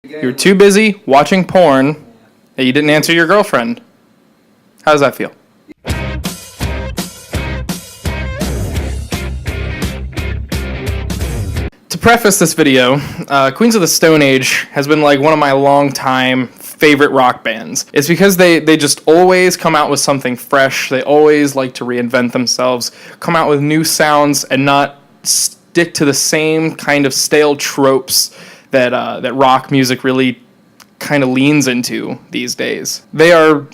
You were too busy watching porn that you didn't answer your girlfriend. How does that feel? To preface this video, Queens of the Stone Age has been like one of my long-time favorite rock bands. It's because they just always come out with something fresh. They always like to reinvent themselves, come out with new sounds, and not stick to the same kind of stale tropes that rock music really kind of leans into these days. They are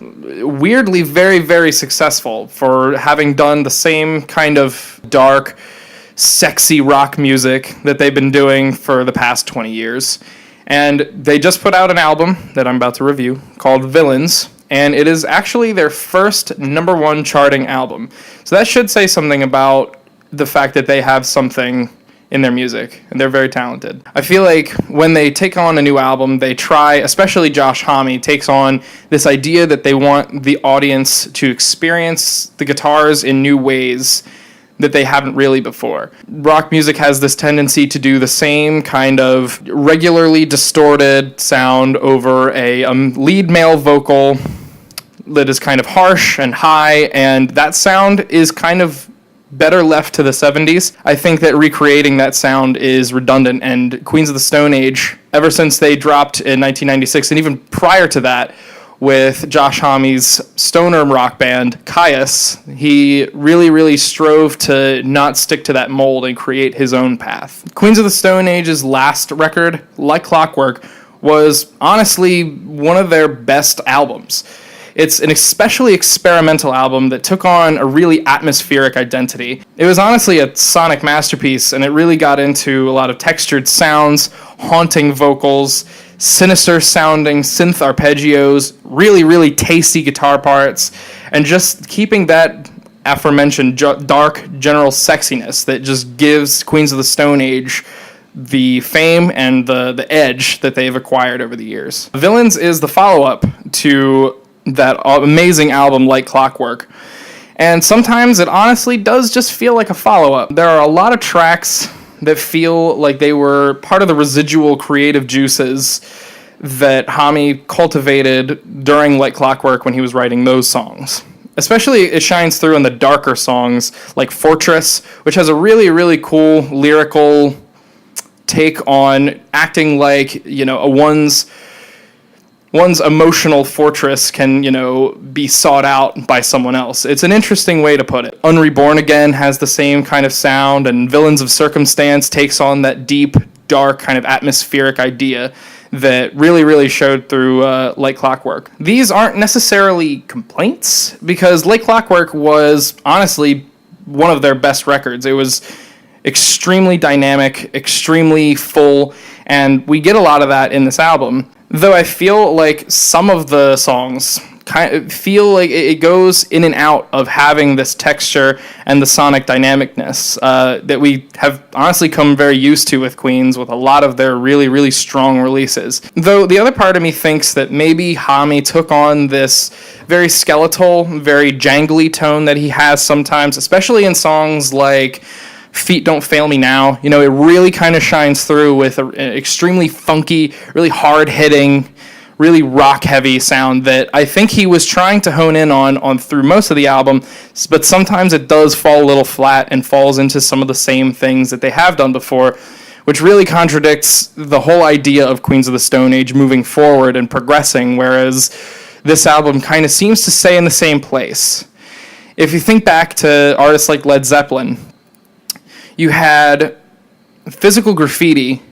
weirdly very, very successful for having done the same kind of dark, sexy rock music that they've been doing for the past 20 years. And they just put out an album that I'm about to review called Villains, and it is actually their first #1 charting album. So that should say something about the fact that they have something in their music, and they're very talented. I feel like when they take on a new album, they try, especially Josh Homme, takes on this idea that they want the audience to experience the guitars in new ways that they haven't really before. Rock music has this tendency to do the same kind of regularly distorted sound over a lead male vocal that is kind of harsh and high, and that sound is kind of better left to the 70s. I think that recreating that sound is redundant, and Queens of the Stone Age, ever since they dropped in 1996, and even prior to that, with Josh Homme's stoner rock band, Caius, he really, really strove to not stick to that mold and create his own path. Queens of the Stone Age's last record, Like Clockwork, was honestly one of their best albums. It's an especially experimental album that took on a really atmospheric identity. It was honestly a sonic masterpiece, and it really got into a lot of textured sounds, haunting vocals, sinister sounding synth arpeggios, really, really tasty guitar parts, and just keeping that aforementioned dark general sexiness that just gives Queens of the Stone Age the fame and the edge that they've acquired over the years. Villains is the follow-up to that amazing album Like Clockwork, and sometimes it honestly does just feel like a follow-up. There are a lot of tracks that feel like they were part of the residual creative juices that Homme cultivated during Like Clockwork when he was writing those songs. Especially it shines through in the darker songs like Fortress, which has a really, really cool lyrical take on acting like, one's emotional fortress can, be sought out by someone else. It's an interesting way to put it. Unreborn Again has the same kind of sound, and Villains of Circumstance takes on that deep, dark, kind of atmospheric idea that really, really showed through Like Clockwork. These aren't necessarily complaints, because Like Clockwork was honestly one of their best records. It was extremely dynamic, extremely full, and we get a lot of that in this album. Though I feel like some of the songs kind of feel like it goes in and out of having this texture and the sonic dynamicness that we have honestly come very used to with Queens with a lot of their really, really strong releases. Though the other part of me thinks that maybe Homme took on this very skeletal, very jangly tone that he has sometimes, especially in songs like Feet Don't Fail Me Now. It really kind of shines through with an extremely funky, really hard-hitting, really rock-heavy sound that I think he was trying to hone in on through most of the album, but sometimes it does fall a little flat and falls into some of the same things that they have done before, which really contradicts the whole idea of Queens of the Stone Age moving forward and progressing, whereas this album kind of seems to stay in the same place. If you think back to artists like Led Zeppelin, you had Physical Graffiti,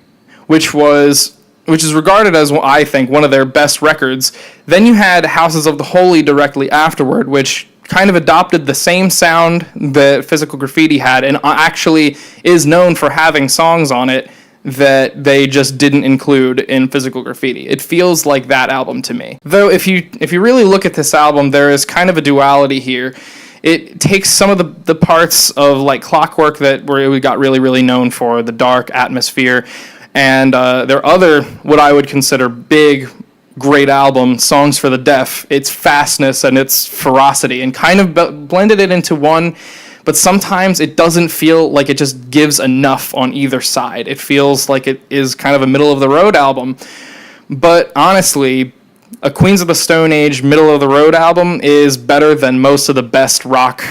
which is regarded as, I think, one of their best records. Then you had Houses of the Holy directly afterward, which kind of adopted the same sound that Physical Graffiti had, and actually is known for having songs on it that they just didn't include in Physical Graffiti. It feels like that album to me. Though if you really look at this album, there is kind of a duality here. It takes some of the parts of Like Clockwork that we got really, really known for, the dark atmosphere, and their other, what I would consider big, great album, Songs for the Deaf, its fastness and its ferocity, and kind of blended it into one, but sometimes it doesn't feel like it just gives enough on either side. It feels like it is kind of a middle-of-the-road album. But honestly, a Queens of the Stone Age middle of the road album is better than most of the best rock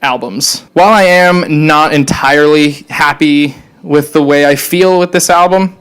albums. While I am not entirely happy with the way I feel with this album,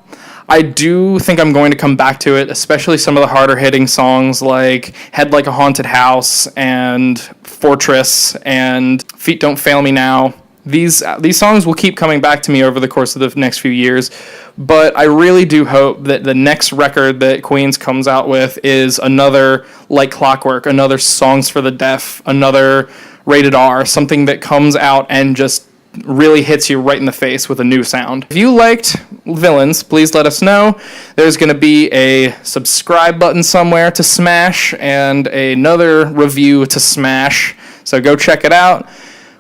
I do think I'm going to come back to it, especially some of the harder hitting songs like Head Like a Haunted House and Fortress and Feet Don't Fail Me Now. These songs will keep coming back to me over the course of the next few years, but I really do hope that the next record that Queens comes out with is another Like Clockwork, another Songs for the Deaf, another Rated R, something that comes out and just really hits you right in the face with a new sound. If you liked Villains, please let us know. There's going to be a subscribe button somewhere to smash and another review to smash, so go check it out.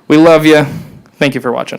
We love you. Thank you for watching.